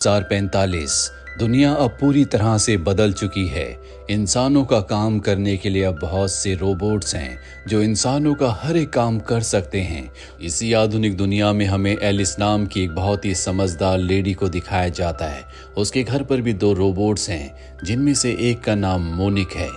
2045 दुनिया अब पूरी तरह से बदल चुकी है। इंसानों का काम करने के लिए अब बहुत से रोबोट्स हैं जो इंसानों का हर एक काम कर सकते हैं। इसी आधुनिक दुनिया में हमें एलिस नाम की एक बहुत ही समझदार लेडी को दिखाया जाता है। उसके घर पर भी दो रोबोट्स हैं जिनमें से एक का नाम मोनिक है।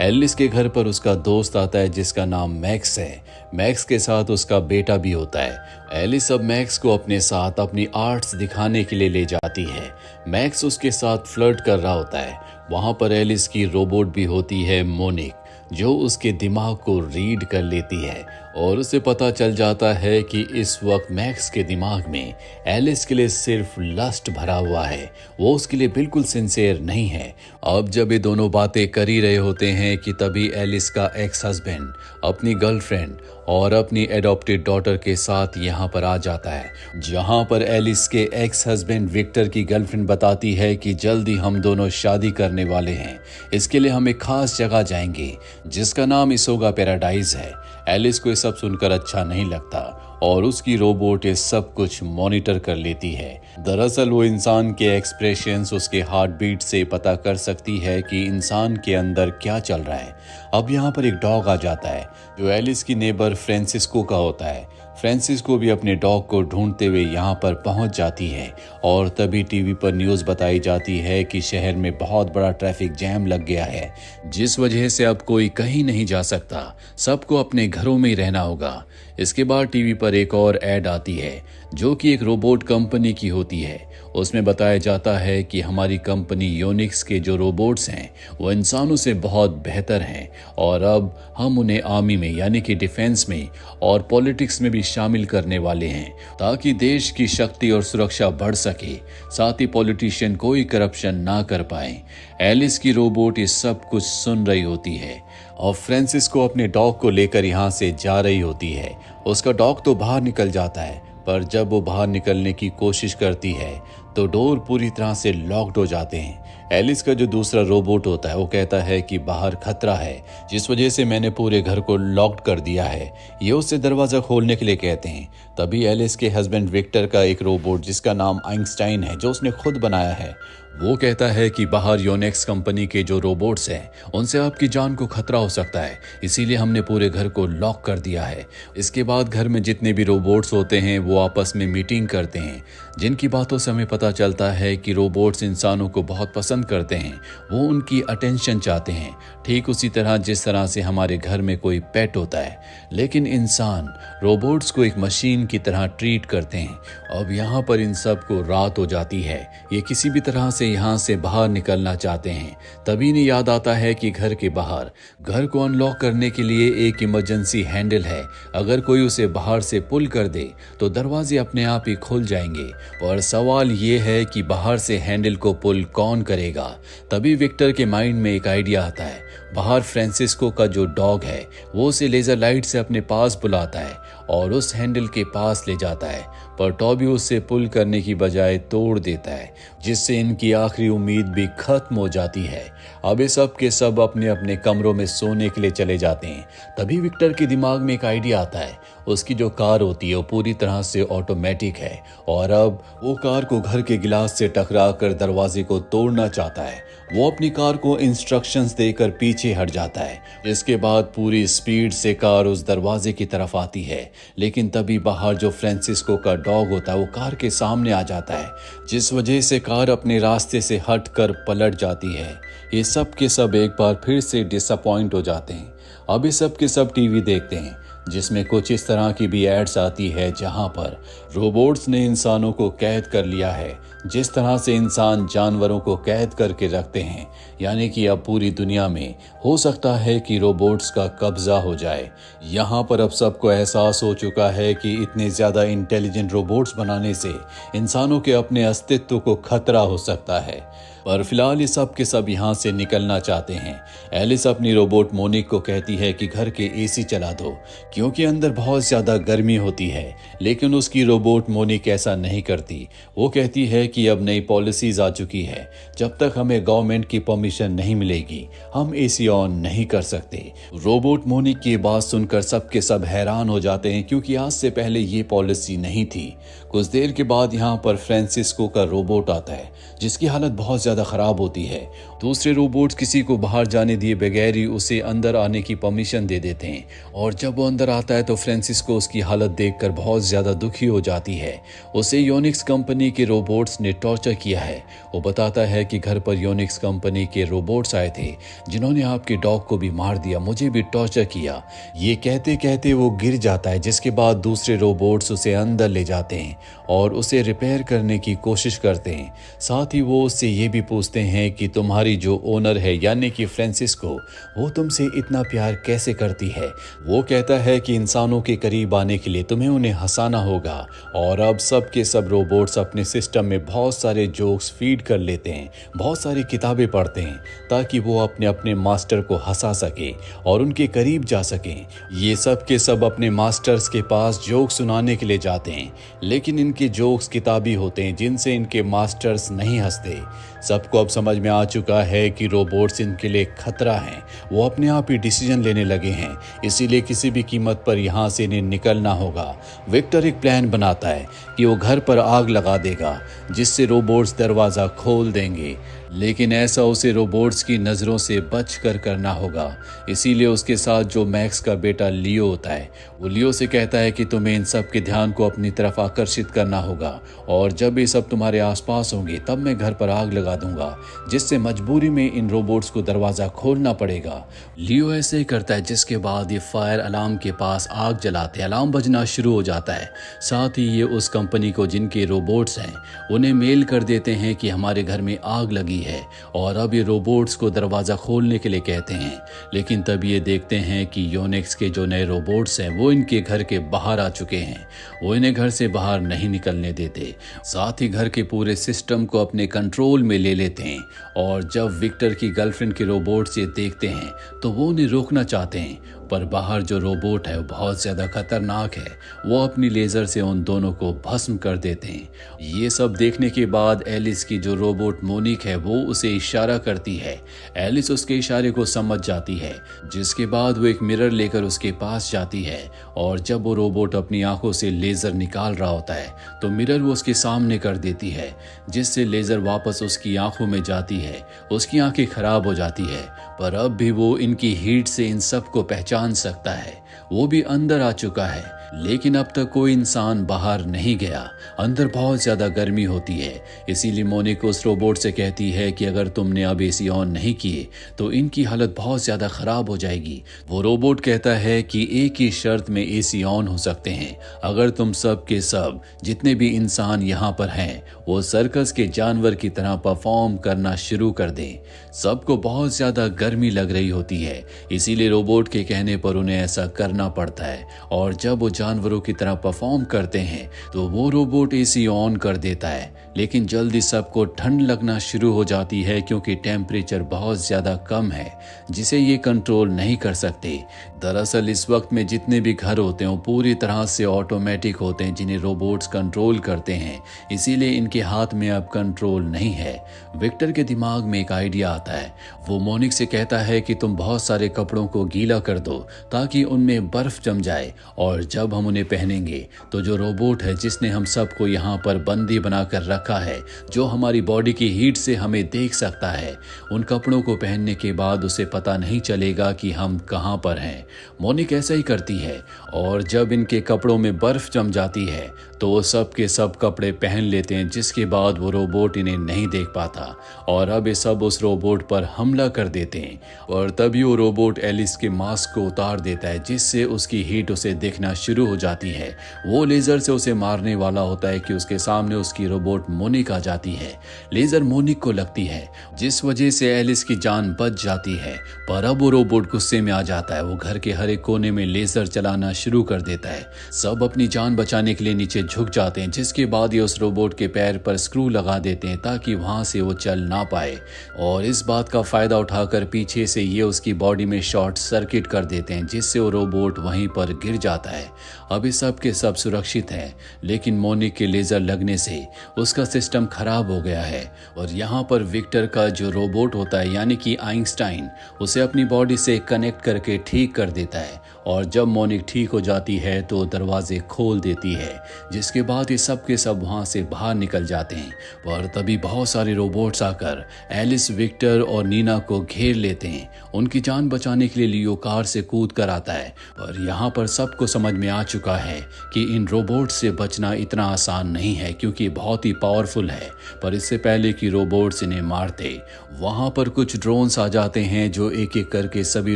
एलिस के घर पर उसका दोस्त आता है जिसका नाम मैक्स है। मैक्स के साथ उसका बेटा भी होता है। एलिस अब मैक्स को अपने साथ अपनी आर्ट्स दिखाने के लिए ले जाती है। मैक्स उसके साथ फ्लर्ट कर रहा होता है। वहां पर एलिस की रोबोट भी होती है मोनिक, जो उसके दिमाग को रीड कर लेती है और उसे पता चल जाता है कि इस वक्त मैक्स के दिमाग में एलिस के लिए सिर्फ लस्ट भरा हुआ है, वो उसके लिए बिल्कुल सिंसियर नहीं है। अब जब ये दोनों बातें कर ही रहे होते हैं कि तभी एलिस का एक्स हस्बैंड अपनी गर्लफ्रेंड और अपनी एडॉप्टेड डॉटर के साथ यहाँ पर आ जाता है, जहाँ पर एलिस के एक्स हस्बैंड विक्टर की गर्लफ्रेंड बताती है कि जल्दी हम दोनों शादी करने वाले हैं। इसके लिए हम एक खास जगह जाएंगे जिसका नाम इसोगा पैराडाइज है। एलिस को ये सब सुनकर अच्छा नहीं लगता और उसकी रोबोट ये सब कुछ मॉनिटर कर लेती है। दरअसल वो इंसान के एक्सप्रेशंस उसके हार्ट बीट से पता कर सकती है कि इंसान के अंदर क्या चल रहा है। अब यहाँ पर एक डॉग आ जाता है जो एलिस की नेबर फ्रांसिस्को का होता है। फ्रांसिस्को भी अपने डॉग को ढूंढते हुए यहाँ पर पहुँच जाती है और तभी टीवी पर न्यूज़ बताई जाती है कि शहर में बहुत बड़ा ट्रैफिक जैम लग गया है, जिस वजह से अब कोई कहीं नहीं जा सकता, सबको अपने घरों में ही रहना होगा। इसके बाद टीवी पर एक और ऐड आती है जो कि एक रोबोट कंपनी की होती है। उसमें बताया जाता है कि हमारी कंपनी योनिक्स के जो रोबोट्स हैं वो इंसानों से बहुत बेहतर हैं और अब हम उन्हें आर्मी में यानी कि डिफेंस में और पॉलिटिक्स में भी शामिल करने वाले हैं ताकि देश की शक्ति और सुरक्षा बढ़ सके, साथ ही पॉलिटिशियन कोई करप्शन ना कर पाए। एलिस की रोबोट ये सब कुछ सुन रही होती है और फ्रांसिस्को अपने डॉग को लेकर यहाँ से जा रही होती है। उसका डॉग तो बाहर निकल जाता है, पर जब वो बाहर निकलने की कोशिश करती है तो डोर पूरी तरह से लॉक्ड हो जाते हैं। एलिस का जो दूसरा रोबोट होता है वो कहता है कि बाहर खतरा है, जिस वजह से मैंने पूरे घर को लॉक्ड कर दिया है। ये उससे दरवाज़ा खोलने के लिए कहते हैं। तभी एलिस के हस्बैंड विक्टर का एक रोबोट जिसका नाम आइंस्टाइन है, जो उसने खुद बनाया है, वो कहता है कि बाहर योनेक्स कंपनी के जो रोबोट्स हैं उनसे आपकी जान को खतरा हो सकता है, इसीलिए हमने पूरे घर को लॉक कर दिया है। इसके बाद घर में जितने भी रोबोट्स होते हैं वो आपस में मीटिंग करते हैं, जिनकी बातों से हमें पता चलता है कि रोबोट्स इंसानों को बहुत पसंद करते हैं, वो उनकी अटेंशन चाहते हैं, ठीक उसी तरह जिस तरह से हमारे घर में कोई पेट होता है। लेकिन इंसान रोबोट्स को एक मशीन की तरह ट्रीट करते हैं। अब यहाँ पर इन सब को रात हो जाती है। ये किसी भी तरह से यहाँ से बाहर निकलना चाहते हैं। तभी इन्हें याद आता है कि घर के बाहर घर को अनलॉक करने के लिए एक इमरजेंसी हैंडल है। अगर कोई उसे बाहर से पुल कर दे तो दरवाजे अपने आप ही खुल जाएंगे, और सवाल ये है कि बाहर से हैंडल को पुल कौन करेगा। तभी विक्टर के माइंड में एक आइडिया आता है। बाहर फ्रांसिस्को का जो डॉग है वो उसे लेजर लाइट से अपने पास बुलाता है और उस हैंडल के पास ले जाता है, पर टॉबी उसे पुल करने की बजाय तोड़ देता है, जिससे इनकी आखिरी उम्मीद भी खत्म हो जाती है। अब ये सब के सब अपने अपने कमरों में सोने के लिए चले जाते हैं। तभी विक्टर के दिमाग में एक आइडिया आता है। उसकी जो कार होती है वो पूरी तरह से ऑटोमेटिक है और अब वो कार को घर के गिलास से टकरा कर दरवाजे को तोड़ना चाहता है। वो अपनी कार को इंस्ट्रक्शंस देकर पीछे हट जाता है। इसके बाद पूरी स्पीड से कार उस दरवाजे की तरफ आती है, लेकिन तभी बाहर जो फ्रांसिस्को का डॉग होता है वो कार के सामने आ जाता है, जिस वजह से कार अपने रास्ते से हटकर पलट जाती है। ये सब के सब एक बार फिर से डिसअपॉइंट हो जाते हैं। अब ये सब के सब टीवी देखते हैं, जिसमें कुछ इस तरह की भी एड्स आती है जहां पर रोबोट्स ने इंसानों को कैद कर लिया है, जिस तरह से इंसान जानवरों को कैद करके रखते हैं। यानी कि अब पूरी दुनिया में हो सकता है कि रोबोट्स का कब्जा हो जाए। यहाँ पर अब सबको एहसास हो चुका है कि इतने ज़्यादा इंटेलिजेंट रोबोट्स बनाने से इंसानों के अपने अस्तित्व को खतरा हो सकता है। पर फिलहाल ये सब के सब यहाँ से निकलना चाहते हैं। एलिस अपनी रोबोट मोनिक को कहती है कि घर के एसी चला दो, क्योंकि अंदर बहुत ज़्यादा गर्मी होती है, लेकिन उसकी रोबोट रोबोट मोनिक ऐसा नहीं करती। वो कहती है कि अब नई पॉलिसीज आ चुकी है, जब तक हमें गवर्नमेंट की परमिशन नहीं मिलेगी हम एसी ऑन नहीं कर सकते। रोबोट मोनिक की बात सुनकर सबके सब हैरान हो जाते हैं, क्योंकि आज से पहले ये पॉलिसी नहीं थी। कुछ देर के बाद यहाँ पर फ्रांसिस्को का रोबोट आता है, जिसकी हालत बहुत ज़्यादा ख़राब होती है। दूसरे रोबोट्स किसी को बाहर जाने दिए बगैर ही उसे अंदर आने की परमिशन दे देते हैं, और जब वो अंदर आता है तो फ्रांसिस्को उसकी हालत देखकर बहुत ज़्यादा दुखी हो जाती है। उसे योनिक्स कंपनी के रोबोट्स ने टॉर्चर किया है। वो बताता है कि घर पर योनिक्स कंपनी के रोबोट्स आए थे, जिन्होंने आपके डॉग को भी मार दिया, मुझे भी टॉर्चर किया। ये कहते कहते वो गिर जाता है, जिसके बाद दूसरे रोबोट्स उसे अंदर ले जाते हैं और उसे रिपेयर करने की कोशिश करते हैं। साथ ही वो उससे ये भी पूछते हैं कि तुम्हारी जो ओनर है यानी कि फ्रांसिस्को, वो तुमसे इतना प्यार कैसे करती है। वो कहता है कि इंसानों के करीब आने के लिए तुम्हें उन्हें हंसाना होगा। और अब सब के सब रोबोट्स अपने सिस्टम में बहुत सारे जोक्स फीड कर लेते हैं, बहुत सारी किताबें पढ़ते हैं, ताकि वो अपने अपने मास्टर को हंसा सके और उनके करीब जा सकें। ये सब के सब अपने मास्टर्स के पास जोक सुनाने के लिए जाते हैं, लेकिन इनके जोक्स किताबी होते हैं, जिनसे इनके मास्टर्स नहीं हंसते। सबको अब समझ में आ चुका है कि रोबोट्स इनके लिए खतरा हैं। वो अपने आप ही डिसीजन लेने लगे हैं, इसीलिए किसी भी कीमत पर यहाँ से इन्हें निकलना होगा। विक्टर एक प्लान बनाता है कि वो घर पर आग लगा देगा, जिससे रोबोट्स दरवाज़ा खोल देंगे, लेकिन ऐसा उसे रोबोट्स की नज़रों से बच कर करना होगा। इसीलिए उसके साथ जो मैक्स का बेटा लियो होता है, वो लियो से कहता है कि तुम्हें इन सब के ध्यान को अपनी तरफ आकर्षित करना होगा, और जब ये सब तुम्हारे आसपास होंगे तब मैं घर पर आग लगा दूंगा, जिससे मजबूरी में इन रोबोट्स को दरवाज़ा खोलना पड़ेगा। लियो ऐसे ही करता है, जिसके बाद ये फायर अलार्म के पास आग जलाते हैं। अलार्म बजना शुरू हो जाता है। साथ ही ये उस कंपनी को जिनके रोबोट्स हैं उन्हें मेल कर देते हैं कि हमारे घर में आग लगी है, और अब ये रोबोट्स को दरवाज़ा खोलने के लिए कहते हैं। लेकिन तब ये देखते हैं कि योनिक्स के जो नए रोबोट्स हैं वो इनके घर के बाहर आ चुके हैं। वो इन्हें घर से बाहर नहीं निकलने देते, साथ ही घर के पूरे सिस्टम को अपने कंट्रोल में ले लेते हैं। और जब विक्टर की गर्लफ्रेंड के रोबोट्स ये देखते हैं तो वो उन्हें रोकना चाहते हैं, पर बाहर जो रोबोट है वो बहुत ज़्यादा खतरनाक है। वो अपनी लेज़र से उन दोनों को भस्म कर देते हैं। ये सब देखने के बाद एलिस की जो रोबोट मोनिक है वो उसे इशारा करती है। एलिस उसके इशारे को समझ जाती है, जिसके बाद वो एक मिरर लेकर उसके पास जाती है, और जब वो रोबोट अपनी आंखों से लेज़र निकाल रहा होता है तो मिरर वो उसके सामने कर देती है, जिससे लेज़र वापस उसकी आंखों में जाती है। उसकी आंखें खराब हो जाती है, पर अब भी वो इनकी हीट से इन सब को पहचान सकता है। वो भी अंदर आ चुका है, लेकिन अब तक कोई इंसान बाहर नहीं गया। अंदर बहुत ज़्यादा गर्मी होती है, इसीलिए मोनिक उस रोबोट से कहती है कि अगर तुमने अब एसी ऑन नहीं किए तो इनकी हालत बहुत ज़्यादा ख़राब हो जाएगी। वो रोबोट कहता है कि एक ही शर्त में एसी ऑन हो सकते हैं, अगर तुम सब के सब जितने भी इंसान यहाँ पर हैं वो सर्कस के जानवर की तरह परफॉर्म करना शुरू कर दें। सबको बहुत ज़्यादा गर्मी लग रही होती है, इसीलिए रोबोट के कहने पर उन्हें ऐसा करना पड़ता है। और जब वो जानवरों की तरह परफॉर्म करते हैं तो वो रोबोट एसी ऑन कर देता है, लेकिन जल्दी सबको ठंड लगना शुरू हो जाती है, क्योंकि टेम्परेचर बहुत ज़्यादा कम है जिसे ये कंट्रोल नहीं कर सकते। दरअसल इस वक्त में जितने भी घर होते हैं वो पूरी तरह से ऑटोमेटिक होते हैं, जिन्हें रोबोट्स कंट्रोल करते हैं, इसीलिए इनके हाथ में अब कंट्रोल नहीं है। विक्टर के दिमाग में एक आइडिया आता है। वो मोनिक से कहता है कि तुम बहुत सारे कपड़ों को गीला कर दो ताकि उनमें बर्फ जम जाए, और जब हम उन्हें पहनेंगे तो जो रोबोट है जिसने हम सबको यहाँ पर बंदी बनाकर रखा है, जो हमारी बॉडी की हीट से हमें देख सकता है, उन कपड़ों को पहनने के बाद उसे पता नहीं चलेगा कि हम कहाँ पर हैं। मोनिक ऐसा ही करती है, और जब इनके कपड़ों में बर्फ जम जाती है तो वो सब के सब कपड़े पहन लेते हैं, जिसके बाद वो रोबोट इन्हें नहीं देख पाता, और अब ये सब उस रोबोट पर हमला कर देते हैं। और तभी वो रोबोट एलिस के मास्क को उतार देता है, जिससे उसकी हीट उसे देखना शुरू हो जाती है। वो लेजर से उसे मारने वाला होता है कि उसके सामने उसकी रोबोट मोनिक आ जाती है। लेजर मोनिक को लगती है, जिस वजह से एलिस की जान बच जाती है। पर अब वो रोबोट गुस्से में आ जाता है। वो घर के हर एक कोने में लेजर चलाना शुरू कर देता है। सब अपनी जान बचाने के लिए नीचे झुक जाते हैं, जिसके बाद ये उस रोबोट के पैर पर स्क्रू लगा देते हैं ताकि वहाँ से वो चल ना पाए। और इस बात का फ़ायदा उठाकर पीछे से ये उसकी बॉडी में शॉर्ट सर्किट कर देते हैं, जिससे वो रोबोट वहीं पर गिर जाता है। अभी सब के सब सुरक्षित हैं, लेकिन मोनिक के लेज़र लगने से उसका सिस्टम खराब हो गया है। और यहाँ पर विक्टर का जो रोबोट होता है यानी कि आइंस्टाइन, उसे अपनी बॉडी से कनेक्ट करके ठीक कर देता है। और जब मोनिक ठीक हो जाती है तो दरवाजे खोल देती है, जिसके बाद ये सब के सब वहाँ से बाहर निकल जाते हैं। पर तभी बहुत सारे रोबोट्स आकर एलिस, विक्टर और नीना को घेर लेते हैं। उनकी जान बचाने के लिए लियो कार से कूद कर आता है। पर यहाँ पर सबको समझ में आ चुका है कि इन रोबोट्स से बचना इतना आसान नहीं है, क्योंकि बहुत ही पावरफुल है। पर इससे पहले कि रोबोट्स इन्हें मारते, वहाँ पर कुछ ड्रोन्स आ जाते हैं जो एक एक करके सभी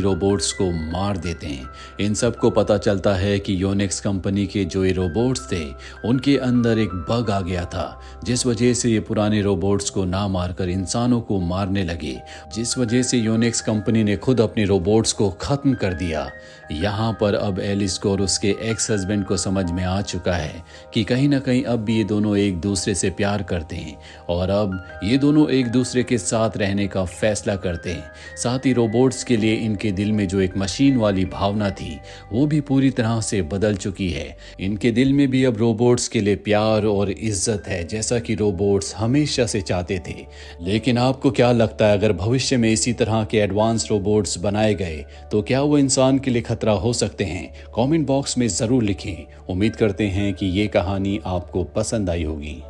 रोबोट्स को मार देते हैं। इन सबको पता चलता है कि योनिक्स कंपनी के जो ये रोबोट्स थे, उनके अंदर एक बग आ गया था, जिस वजह से ये पुराने रोबोट्स को ना मारकर इंसानों को मारने लगे, जिस वजह से योनिक्स कंपनी ने खुद अपने रोबोट्स को खत्म कर दिया। यहाँ पर अब एलिस को और उसके एक्स हस्बैंड को समझ में आ चुका है कि कहीं ना कहीं अब भी ये दोनों एक दूसरे से प्यार करते हैं और अब ये दोनों एक दूसरे के साथ रहने का फैसला करते हैं। साथ ही रोबोट्स के लिए इनके दिल में जो एक मशीन वाली भावना थी, वो भी पूरी तरह से बदल चुकी है। इनके दिल में भी अब रोबोट्स के लिए प्यार और इज्जत है, जैसा कि रोबोट्स हमेशा से चाहते थे। लेकिन आपको क्या लगता है, अगर भविष्य में इसी तरह के एडवांस रोबोट्स बनाए गए तो क्या वो इंसान के लिए खतरा हो सकते हैं? कमेंट बॉक्स में ज़रूर लिखें। उम्मीद करते हैं कि ये कहानी आपको पसंद आई होगी।